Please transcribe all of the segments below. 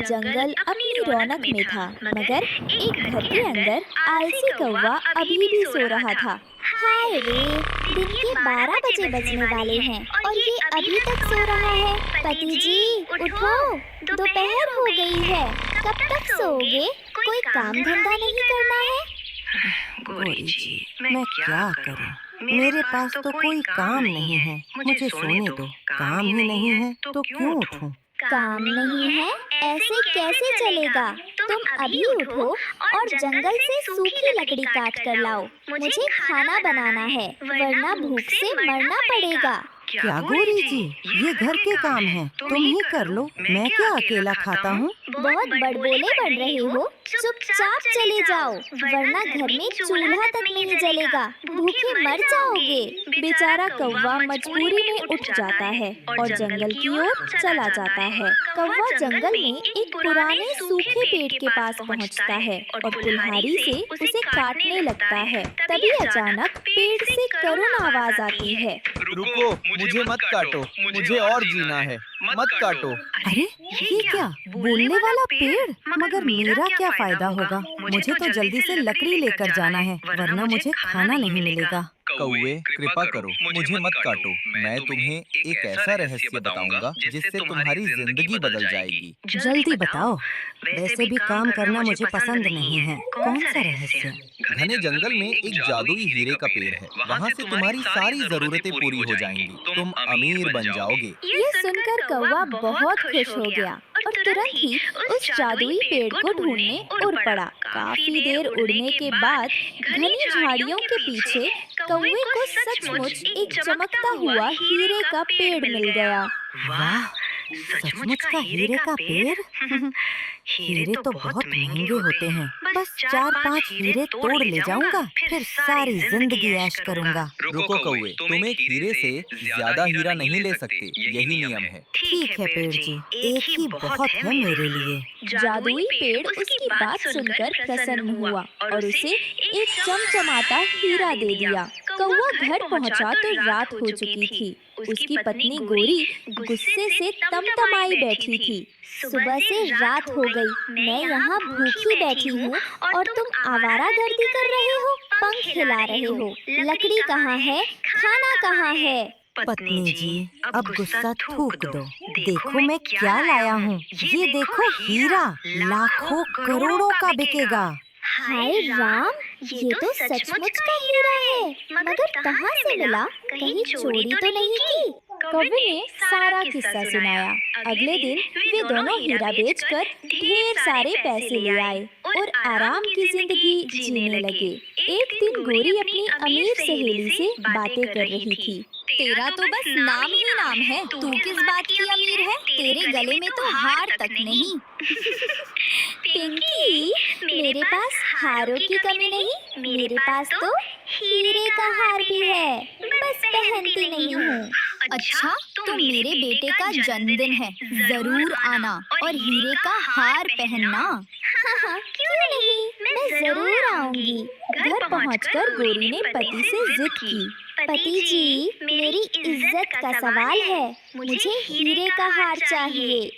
जंगल अपनी रौनक में था, मगर एक घर के अंदर आलसी कौवा अभी भी सो रहा था। हाय रे, दिन के 12 बजे बजने वाले हैं और ये अभी तक सो रहा है। पति जी उठो, दोपहर हो गई है, कब तक सोओगे? कोई काम धंधा नहीं करना है? गौरी जी, मैं क्या करूं? मेरे पास तो कोई काम नहीं है। मुझे सोने दो। काम ही नहीं है तो क्यों उठूं? काम नहीं है ऐसे कैसे चलेगा? तुम अभी उठो और जंगल से सूखी लकड़ी काट कर लाओ। मुझे खाना बनाना है, वरना भूख से मरना पड़ेगा। क्या गौरी जी, ये घर के काम हैं, तुम ही कर लो। मैं क्या अकेला खाता हूँ? बहुत बड़बोले बन रहे हो, चुपचाप चले जाओ, वरना घर में चूल्हा तक नहीं जलेगा, भूखे मर जाओगे। बेचारा कौवा मजबूरी में उठ जाता है और जंगल की ओर चला जाता है। कौवा जंगल में एक पुराने सूखे पेड़ के पास पहुंचता है और कुल्हाड़ी से उसे काटने लगता है। तभी अचानक पेड़ से करुण आवाज आती है। रुको, मुझे मत काटो, मुझे और जीना है, मत काटो। अरे ये क्या, बोलने वाला पेड़? मगर मेरा क्या फायदा होगा? मुझे तो जल्दी से लकड़ी लेकर जाना है, वरना मुझे खाना नहीं मिलेगा। कौवे, कृपा करो, मुझे मत काटो। मैं तुम्हें एक ऐसा रहस्य बताऊंगा जिससे तुम्हारी जिंदगी बदल जाएगी। जल्दी बताओ। वैसे भी काम करना मुझे पसंद नहीं है। कौन सा रहस्य? घने जंगल में एक जादुई हीरे का पेड़ है, वहाँ से तुम्हारी सारी जरूरतें पूरी हो जाएंगी, तुम अमीर बन जाओगे। ये सुनकर कौवा बहुत खुश हो गया और तुरंत ही उस जादुई पेड़ को ढूंढने उड़ पड़ा। काफी देर उड़ने के बाद घनी झाड़ियों के पीछे कौवे को सचमुच एक चमकता हुआ हीरे का पेड़ मिल गया। वाह, सचमुच का हीरे का पेड़? हीरे तो बहुत महंगे होते हैं। बस 4-5 हीरे तोड़ ले जाऊंगा, फिर सारी जिंदगी ऐश करूंगा। रुको कौवे, तुम एक हीरे से ज्यादा हीरा नहीं ले सकते, यही नियम है। ठीक है पेड़ जी, एक ही बहुत है मेरे लिए। जादुई पेड़ उसकी बात सुनकर प्रसन्न हुआ और उसे एक चमचमाता हीरा दे दिया। कौवा घर पहुंचा तो रात हो चुकी थी। उसकी पत्नी गोरी गुस्से से तमतमाई बैठी थी। सुबह से रात हो गई, मैं यहाँ भूखी बैठी हूँ और तुम आवारागर्दी कर रहे हो, पंख हिला रहे हो। लकड़ी कहाँ है? खाना कहाँ है? पत्नी जी, अब गुस्सा थूक दो। देखो मैं क्या लाया हूँ। ये देखो हीरा, लाखों करोड़ों का बिकेगा। हाय राम, ये तो सचमुच का हीरा है, मगर कहाँ से मिला? कहीं चोरी तो नहीं की? कौवे ने सारा किस्सा सुनाया। अगले दिन वे दोनों हीरा बेचकर ढेर सारे पैसे ले आए और आराम की जिंदगी जीने लगे। एक दिन गोरी अपनी अमीर सहेली से बातें कर रही थी। तेरा तो बस नाम ही नाम है, तू किस बात की अमीर है? तेरे गले में तो हार तक नहीं। पिंकी, मेरे पास हारों की कमी नहीं, मेरे पास तो हीरे का हार भी है, बस पहनती नहीं हूँ। अच्छा, तो मेरे बेटे का जन्मदिन है, जरूर आना और हीरे का हार पहनना। हाँ, क्यों नहीं, मैं जरूर आऊंगी। घर पहुंचकर गोरी ने पति से जिद की। पति जी, मेरी इज्जत का सवाल है, मुझे हीरे का हार चाहिए।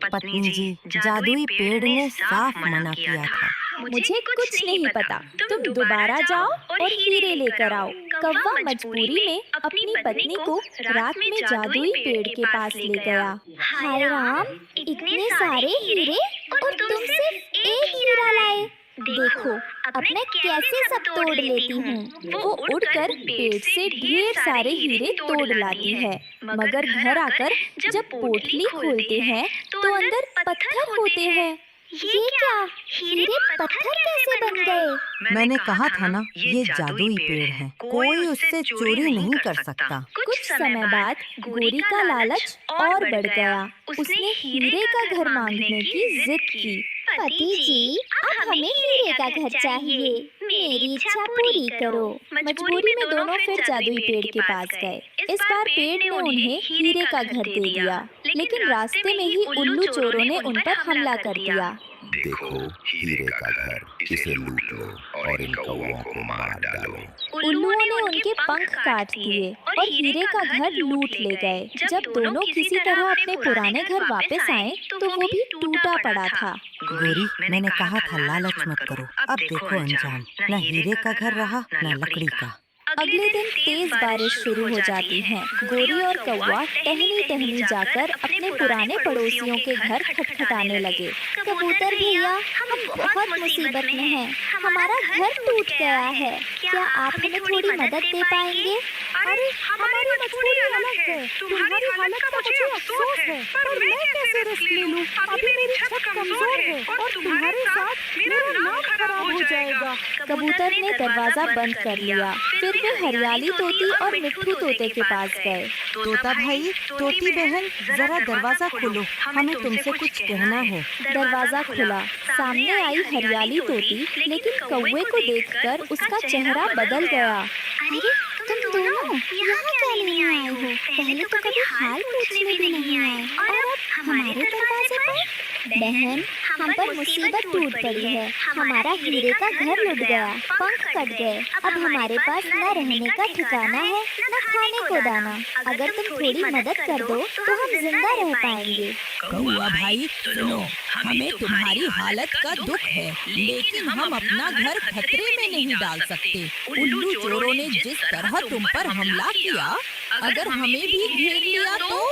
पत्नी जी, जादुई पेड़ ने साफ मना किया था। मुझे कुछ नहीं पता, तुम दोबारा जाओ और हीरे लेकर आओ। कौवा मजबूरी में अपनी पत्नी को रात में जादुई पेड़ के पास ले गया। हाय राम, इतने सारे हीरे और तुम सिर्फ एक हीरा लाए। देखो, अब मैं कैसे सब तोड़ लेती हूँ। वो उड़कर पेड़ से ढेर सारे हीरे तोड़ लाती है, मगर घर आकर जब पोटली खोलते हैं तो अंदर पत्थर होते हैं। ये क्या, हीरे पत्थर कैसे बन गए? मैंने कहा था ना, ये जादुई पेड़ है, कोई उससे चोरी नहीं कर सकता। कुछ समय बाद गोरी का लालच और बढ़ गया। उसने हीरे का घर मांगने की जिद की। पति जी, अब हमें हीरे का घर चाहिए, मेरी इच्छा पूरी करो। मजबूरी में दोनों फिर जादुई पेड़ के पास गए। इस बार पेड़ ने उन्हें हीरे का घर दे दिया, लेकिन रास्ते में ही उल्लू चोरों ने उन पर हमला कर दिया। देखो हीरे का घर, इसे लूट लो और इन कौवों को मार डालो। उल्लुओं ने उनके पंख काट दिए और हीरे का घर लूट ले गए। जब दोनों किसी तरह अपने पुराने घर वापस आए तो वो भी टूटा पड़ा था। गोरी, मैंने कहा था लालच मत करो। अब देखो अंजाम, न हीरे का घर रहा न लकड़ी का। अगले दिन तेज बारिश शुरू हो जाती है। गोरी और कौवा टहनी टहनी जाकर अपने पुराने पड़ोसियों के घर खटखटाने लगे। कबूतर भैया, हम बहुत मुसीबत में हैं। हमारा घर टूट गया है, क्या आप हमें थोड़ी मदद दे पाएंगे? अरे हमारी मजबूरी अलग है, तुम्हारी हालत का मुझे अफसोस है, पर मैं कैसे रिस्क ले लूं? अभी मेरी छत कमजोर है और तुम्हारे साथ मेरा नाम खराब हो जाएगा। कबूतर ने दरवाजा बंद कर लिया। फिर वे हरियाली तोती और मिट्ठू तोते के पास गए। तोता भाई, तोती बहन, जरा दरवाजा खोलो, हमें तुमसे कुछ कहना है। दरवाजा खुला। सामने आई हरियाली तोती, लेकिन कौवे को देखकर उसका चेहरा बदल गया। अरे तुम दोनों यहाँ क्या लेने आए हो? पहले तो कभी हाल पूछने भी नहीं आए और अब हमारे दरवाजे पर? बहन, हम पर मुसीबत टूट पड़ी है। हमारा हीरे का घर लुट गया, पंख कट गए। अब हमारे पास न रहने का ठिकाना है न खाने को दाना। अगर तुम थोड़ी मदद कर दो तो हम जिंदा रह पाएंगे। कौवा भाई सुनो, हमें तुम्हारी हालत का दुख है, लेकिन हम अपना घर खतरे में नहीं डाल सकते। उल्लू चोरों ने जिस तरह तुम पर हमला किया, अगर हमें भी घेर लिया तो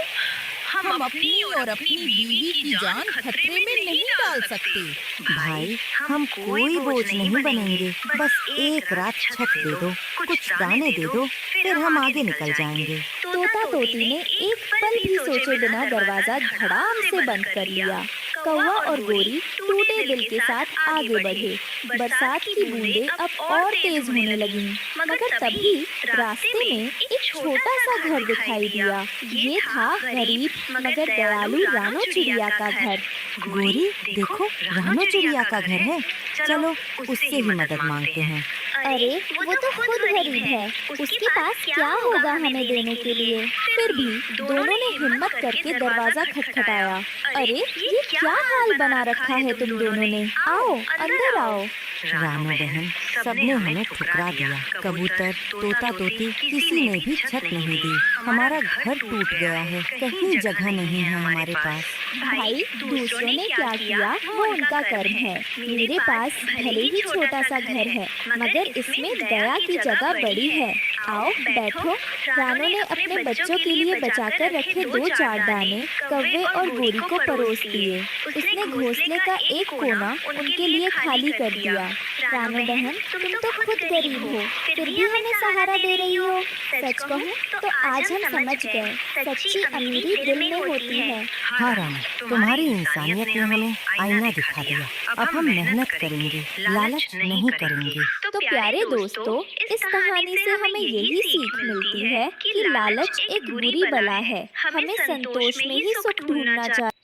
हम अपनी और अपनी बीवी की जान खतरे में नहीं डाल सकते। भाई, हम कोई बोझ नहीं बनेंगे, बस एक रात छत दे दो, कुछ दाने दे दो, फिर हम आगे निकल जाएंगे। तोता तोती ने एक पल भी सोचे बिना दरवाजा धड़ाम से बंद कर लिया। कौवा और गोरी टूटे दिल के साथ आगे बढ़े। बरसात की बूंदें अब और तेज होने लगीं, मगर तभी रास्ते में एक छोटा सा घर दिखाई दिया। ये था गरीब मगर दयालु रानो चिड़िया का घर। गोरी, देखो रानो चिड़िया का घर है, चलो उससे ही मदद मांगते हैं। अरे वो तो खुद गरीब है, उसके पास क्या होगा हमें देने के लिए? फिर भी दोनों ने हिम्मत करके दरवाजा खटखटाया। अरे ये क्या हाल बना रखा है तुम दोनों ने? आओ अंदर आओ। रानो बहन, सबने हमें ठुकरा दिया। कबूतर, तोता तोती, किसी ने भी छत नहीं दी। हमारा घर टूट गया है, कहीं जगह नहीं है हमारे पास। भाई, दूसरों ने क्या किया वो उनका कर्म है। मेरे पास भले ही छोटा सा घर है, मगर इसमें दया की जगह बड़ी है। आओ बैठो। रानो ने अपने बच्चों के लिए बचाकर रखे 2-4 दाने कौवे और गोरी को परोस दिए। उसने घोंसले का एक कोना उनके लिए खाली कर दिया। रानो बहन, तुम तो खुद गरीब हो, फिर भी हमें सहारा दे रही हो। सच कहूँ तो आज हम समझ गए, सच्ची अमीरी दिल में होती है। हाँ रानो, तुम्हारी इंसानियत ने हमें आईना दिखा दिया। अब हम मेहनत करेंगे, लालच नहीं करेंगे। तो प्यारे दोस्तों, इस कहानी से हमें यही सीख मिलती है कि लालच एक बुरी बला है। हमें संतोष में ही सुख ढूंढना चाहिए।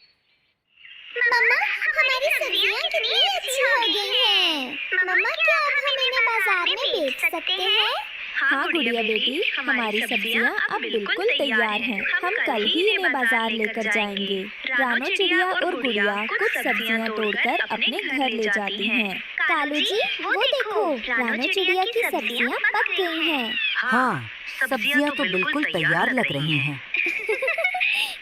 मम्मा, हमारी सब्जियां कितनी अच्छी हो गई हैं। मम्मा, क्या अब हम इन्हें बाजार में बेच सकते हैं? हाँ गुड़िया बेटी, हमारी सब्जियाँ अब बिल्कुल तैयार हैं। हम कल ही इन्हें बाजार लेकर जाएंगे। रानो चिड़िया और गुड़िया कुछ सब्जियाँ तोड़कर अपने घर ले जाती हैं। कालू जी, वो देखो, रानो चिड़िया की सब्जियाँ पक गई हैं। हाँ, सब्जियाँ तो बिल्कुल तैयार लग रही हैं।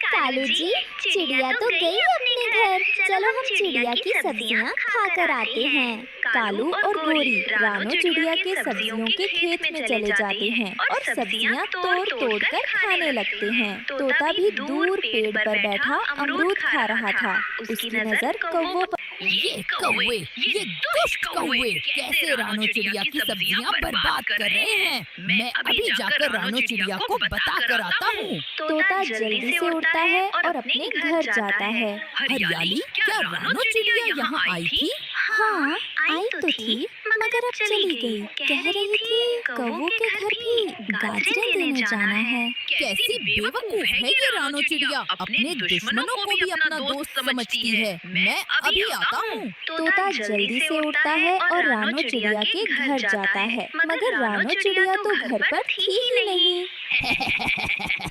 कालू जी, चिड़िया तो गई अपने घर, चलो हम चिड़िया की सब्जियाँ खाकर आते हैं। कालू और गोरी रानो चिड़िया के सब्जियों के खेत में चले जाते हैं और सब्जियाँ तोड़ तोड़ कर खाने लगते हैं। तोता भी दूर पेड़ पर बैठा अमरूद खा रहा था। उसकी नजर कौवों पर। ये कौवे, ये दुष्ट कौवे कैसे रानो चिड़िया की सब्जियां बर्बाद कर रहे हैं। मैं अभी जाकर रानो चिड़िया को बता कर आता हूँ। तोता जल्दी से उठता है और अपने घर जाता है। हरियाली, क्या रानो चिड़िया यहाँ आई थी? हाँ, आई तो थी, मगर अब चली गई। कह रही थी कौवों के घर भी गाजरें देने जाना है। कैसी बेवकूफ है ये रानो चिड़िया, अपने दुश्मनों को भी अपना दोस्त समझती है। मैं अभी आता हूँ। तोता जल्दी से उठता है और रानो चिड़िया के घर जाता है, मगर रानो चिड़िया तो घर पर थी ही नहीं।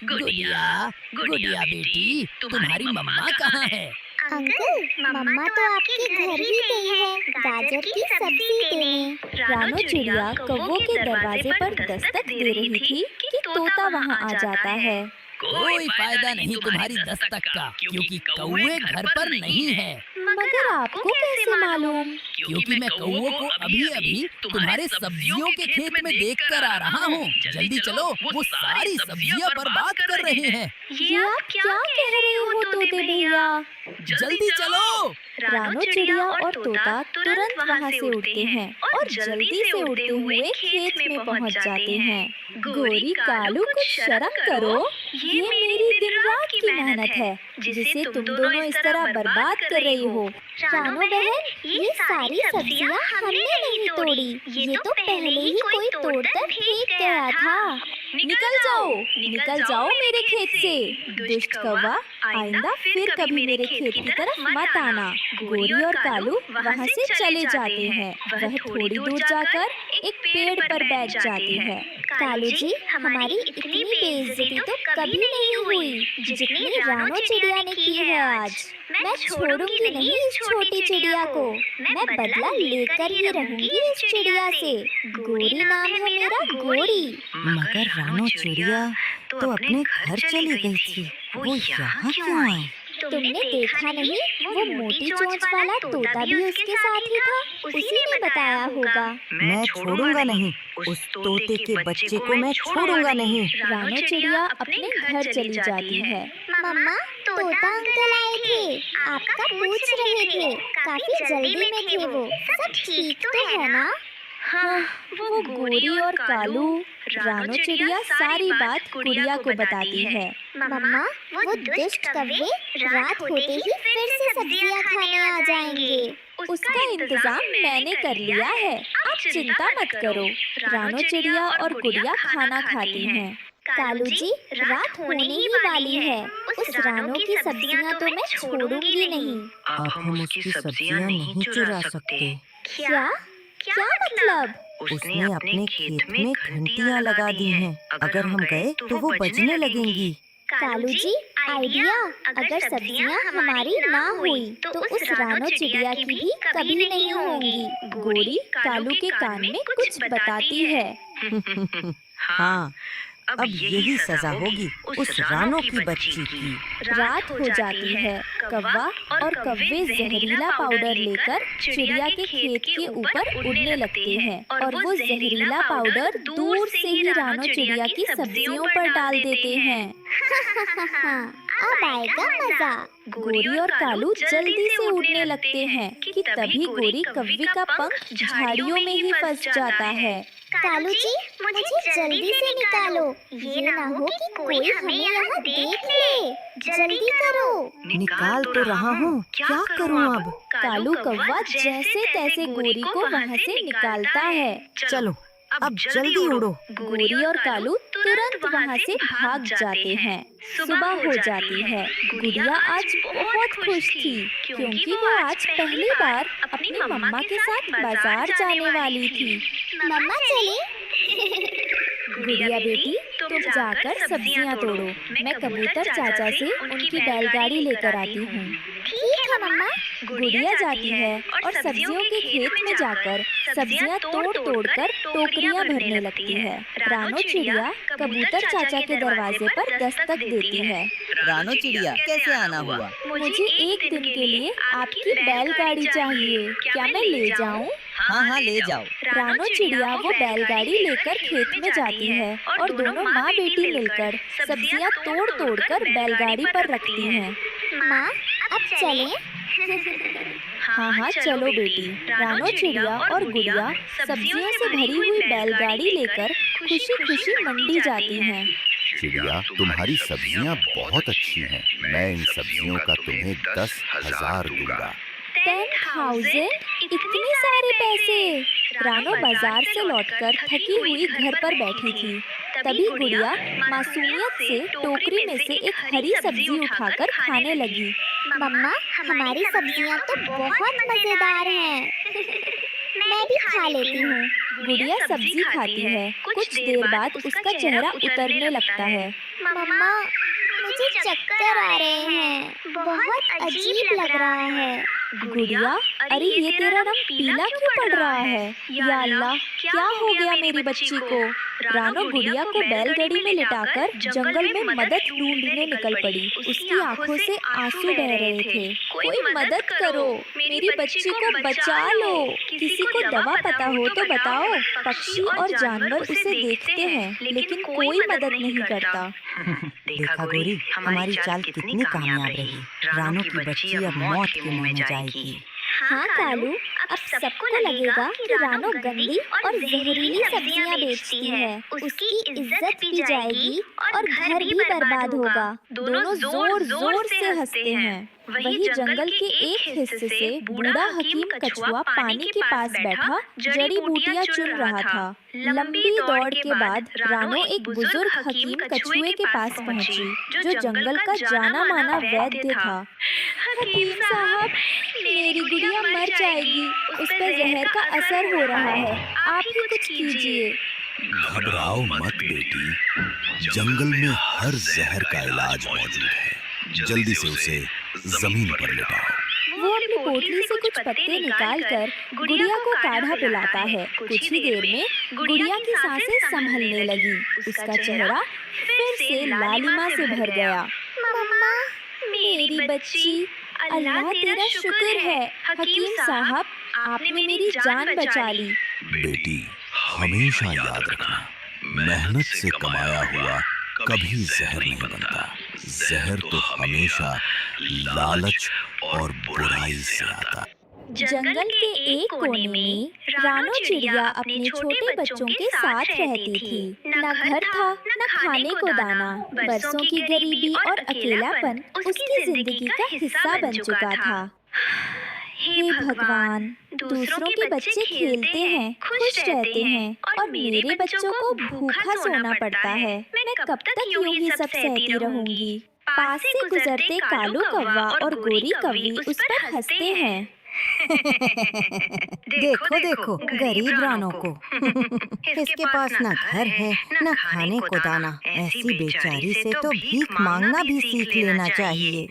गुड़िया, गुड़िया बेटी, तुम्हारी मम्मा कहाँ है? अंकल, मम्मा तो आपके घर ही गई है गाजर की सब्जी देने। रानो चिड़िया कौवों के दरवाजे पर दस्तक दे रही थी कि तोता वहाँ आ जाता है। कोई फायदा नहीं तुम्हारी दस्तक का, क्योंकि कौवे घर पर नहीं है। मगर आपको कैसे मालूम? क्योंकि मैं कौवों को अभी अभी तुम्हारे सब्जियों के खेत में देख कर आ रहा हूँ। जल्दी चलो, वो सारी सब्जियाँ बर्बाद कर रहे हैं। ये आप क्या कह रहे हो तोते भैया? जल्दी चलो। रानो चिड़िया और तोता तुरंत वहाँ से उड़ते हैं और जल्दी से उड़ते हुए खेत में पहुँच जाते हैं। गोरी कालू, कुछ शर्म करो, ये मेरी दिन रात की मेहनत है जिसे तुम दोनों इस तरह बर्बाद कर रही हो। रानो बहन, ये सारी सब्जियाँ हमने नहीं तोड़ी, ये तो पहले ही कोई तोड़कर फेंक गया था। निकल जाओ मेरे खेत से, दुष्ट कौवा, आइंदा फिर कभी मेरे खेत की तरफ मत आना। गोरी और कालू वहाँ से चले जाते हैं। वह थोड़ी दूर जाकर एक पेड़ पर बैठ जाती है। कालू जी, हमारी इतनी बेइज्जती तो कभी नहीं हुई जितनी रानो चिड़िया ने की है आज। मैं छोड़ूंगी नहीं इस छोटी चिड़िया को, मैं बदला लेकर ही रहूंगी इस चिड़िया से। गोरी नाम है मेरा, गोरी। मगर रानो चिड़िया तो अपने घर चली गई थी, वो यहाँ क्यों आई? तुमने देखा नहीं, वो मोटी चोंच वाला तोता भी उसके साथ ही था, उसी ने बताया होगा। मैं छोड़ूंगा नहीं, उस तोते के बच्चे को मैं छोड़ूंगा नहीं। रानो चिड़िया अपने घर चली जाती है। मम्मा, तोता अंकल आए थे, आपका पूछ रहे थे, काफी जल्दी में थे वो, सब ठीक तो है ना? हाँ, वो गोरी और कालू। रानो चिड़िया सारी बात गुड़िया को बताती है। मम्मा, वो दुष्ट कौवे रात होते ही फिर से सब्जियां खाने आ जाएंगे। उसका इंतजाम मैंने कर लिया है, आप चिंता मत करो। रानो चिड़िया और गुड़िया खाना खाती हैं। कालू जी, रात होने ही वाली है, उस रानो की सब्जियां तो मैं छोड़ूंगी नहीं। अब हम उसकी सब्जियाँ नहीं चुरा सकते। क्या क्या मतलब? उसने अपने खेत में घंटियाँ लगा दी हैं। अगर हम गए तो वो बजने लगेंगी। कालू जी, आइडिया, अगर सब्जियां हमारी ना हुई तो उस रानो चिड़िया की भी कभी नहीं होंगी। गोरी कालू के कान में कुछ बताती है। हाँ, अब यही सजा होगी उस रानो की बच्ची की। रात हो जाती है। कौवा और कौवे जहरीला पाउडर लेकर चिड़िया के खेत के ऊपर उड़ने लगते हैं और वो जहरीला पाउडर दूर से ही रानो चिड़िया की सब्जियों पर डाल देते हैं। अब आएगा मजा। गोरी और कालू जल्दी से उड़ने लगते हैं कि तभी गोरी कौवे का पंख झाड़ियों में ही फंस जाता है। कालू जी, मुझे जल्दी से निकालो, ये ना हो कि कोई हमें यहाँ देख ले। जल्दी करो। निकाल तो रहा हूँ, क्या करूँ अब? कालू कौवा जैसे तैसे गोरी को वहाँ से निकालता है। चलो, अब जल्दी उड़ो। गोरी और कालू तुरंत वहाँ से भाग जाते हैं। सुबह हो जाती है। गुड़िया आज बहुत खुश थी क्योंकि वो आज पहली बार अपनी मम्मा के साथ बाजार जाने वाली थी। मम्मा चले? गुड़िया बेटी, तुम जाकर सब्जियां तोड़ो, मैं कबूतर चाचा से उनकी बैलगाड़ी लेकर आती हूँ। ठीक है मम्मा। गुड़िया जाती है और सब्जियों के खेत में जाकर सब्जियां तोड़ तोड़ कर टोकरियां भरने लगती है। रानो चिड़िया कबूतर चाचा के दरवाजे पर दस्तक देती है। रानो चिड़िया, कैसे आना हुआ? मुझे एक दिन के लिए आपकी बैलगाड़ी चाहिए, क्या मैं ले जाऊं? हाँ, ले जाओ। रानो चिड़िया वो बैलगाड़ी लेकर खेत में जाती है और दोनों माँ बेटी मिलकर सब्जियां तोड़ तोड़ कर बैलगाड़ी पर रखती हैं। माँ, अब चलें? हाँ, चलो बेटी। रानो चिड़िया और गुड़िया सब्जियों से भरी हुई बैलगाड़ी लेकर खुशी खुशी मंडी जाती हैं। चिड़िया, तुम्हारी सब्जियाँ बहुत अच्छी हैं। मैं इन सब्जियों का तुम्हें 10,000 दूंगा। 10,000? इतने सारे पैसे? रानो बाजार से लौटकर थकी हुई घर पर बैठी थी। तभी गुड़िया मासूमियत से टोकरी में से एक हरी सब्जी उठाकर खाने लगी। मम्मा, हमारी सब्जियां तो बहुत मजेदार हैं। मैं भी खा लेती हूँ। गुड़िया सब्जी खाती है। कुछ देर बाद उसका चेहरा उतरने लगता है। मम्मा, मुझे मुझे चक्कर आ रहे हैं। बहुत अजीब लग रहा है। गुड़िया, अरे ये तेरा रंग पीला क्यों पड़ रहा है? या अल्लाह, क्या हो गया मेरी बच्ची को? रानो गुड़िया को बैलगाड़ी में लिटाकर जंगल में मदद ढूंढने निकल पड़ी। उसकी आंखों से आंसू बह रहे थे। कोई मदद करो, मेरी बच्ची को बचा लो। किसी को दवा पता हो तो बताओ। पक्षी और जानवर उसे देखते हैं लेकिन कोई मदद नहीं करता। देखा गोरी, हमारी चाल कितनी कामयाब रही। रानो की बच्ची अब मौत के मुंह में जाएगी। हाँ कालू, अब सबको लगेगा कि रानो गंदी और जहरीली सब्जियां बेचती है। उसकी इज्जत भी जाएगी और घर भी बर्बाद होगा। दोनों जोर जोर से हंसते हैं। वही जंगल के एक हिस्से से बूढ़ा हकीम कछुआ पानी के पास बैठा जड़ी बूटियां चुन रहा था। लंबी दौड़ के बाद रानो एक बुजुर्ग हकीम कछुए के पास पहुंची, जो जंगल का जाना माना वैद्य था। हकीम साहब, मेरी गुड़िया मर जाएगी। उस पर जहर का असर हो रहा है, आप ही कुछ कीजिए। घबराओ मत बेटी, जंगल में हर जहर का इलाज मौजूद है। जल्दी से उसे जमीन पर लिटाओ। वो अपनी पोटली से कुछ पत्ते निकालकर गुड़िया को काढ़ा पिलाता है। कुछ ही देर में गुड़िया की सांसें संभलने लगी। उसका चेहरा फिर से लालिमा से भर गया। मम्मा, मेरी बच्ची, अल्लाह तेरा शुक्र है। हकीम साहब, आपने मेरी जान बचा ली। बेटी, हमेशा याद रखना, मेहनत से कमाया हुआ कभी जहर नहीं बनता। जहर तो हमेशा लालच और बुराई से आता। जंगल के एक कोने में रानो चिड़िया अपने छोटे बच्चों के साथ रहती थी। न घर था, न खाने को दाना। बरसों की गरीबी और अकेलापन उसकी जिंदगी का हिस्सा बन चुका था। हे भगवान, दूसरों के बच्चे खेलते हैं, खुश रहते हैं और मेरे बच्चों को भूखा सोना पड़ता है। मैं कब तक यूं ही सब सहती रहूंगी? पास से गुजरते कालू कौवा और गोरी कौवी उस पर हंसते हैं। देखो देखो गरीब रानो को। इसके पास न घर है न खाने को दाना। ऐसी बेचारी से तो भीख मांगना भी सीख लेना चाहिए।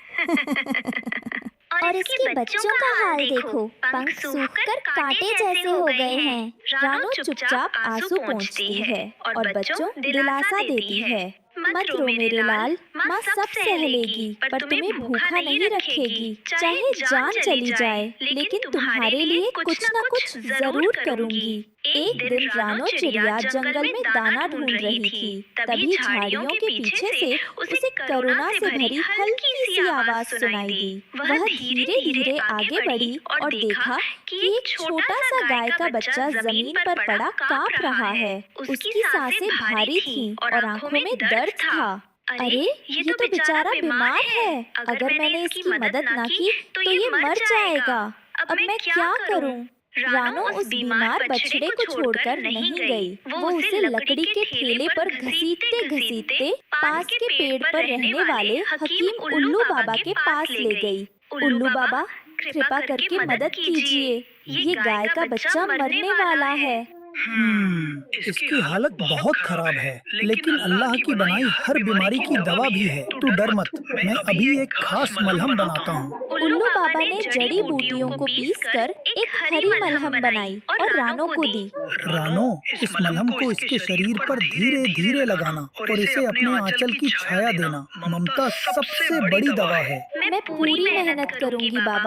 और इसके बच्चों का हाल देखो, पंख सूखकर कांटे जैसे हो गए हैं। रानो चुपचाप आंसू पोंछती है और बच्चों दिलासा देती है। मत रो मेरे लाल, माँ सब सह लेगी, पर तुम्हें भूखा नहीं रखेगी। चाहे जान चली जाए, लेकिन तुम्हारे लिए कुछ न कुछ जरूर करूँगी। एक दिन रानो चिड़िया जंगल में दाना ढूंढ रही थी। तभी झाड़ियों के पीछे से उसे करुणा से भरी हल्की सी आवाज सुनाई दी। वह धीरे धीरे आगे बढ़ी और देखा कि एक छोटा सा गाय का बच्चा जमीन पर पड़ा कांप रहा है। उसकी सांसें भारी थीं और आंखों में दर्द था। अरे, ये तो बेचारा बीमार है। अगर मैंने इसकी मदद ना की तो ये मर जाएगा। अब मैं क्या करूं? रानो उस बीमार बछड़े को छोड़कर नहीं गई। वो उसे लकड़ी के ठेले पर घसीटते घसीटते पास के पेड़ पर रहने वाले हकीम उल्लू बाबा के पास ले गई। उल्लू बाबा, कृपा करके मदद कीजिए, ये गाय का बच्चा मरने वाला है। इसकी हालत बहुत खराब है, लेकिन अल्लाह की बनाई हर बीमारी की दवा भी है। तू डर मत, मैं अभी एक खास मलहम बनाता हूँ। उल्लू बाबा ने जड़ी बूटियों को पीसकर एक हरी मलहम बनाई और रानो को दी। रानो, इस मलहम को इसके शरीर पर धीरे धीरे लगाना और इसे अपने आंचल की छाया देना। ममता सबसे बड़ी दवा है। मैं पूरी मेहनत करूंगी बाबा।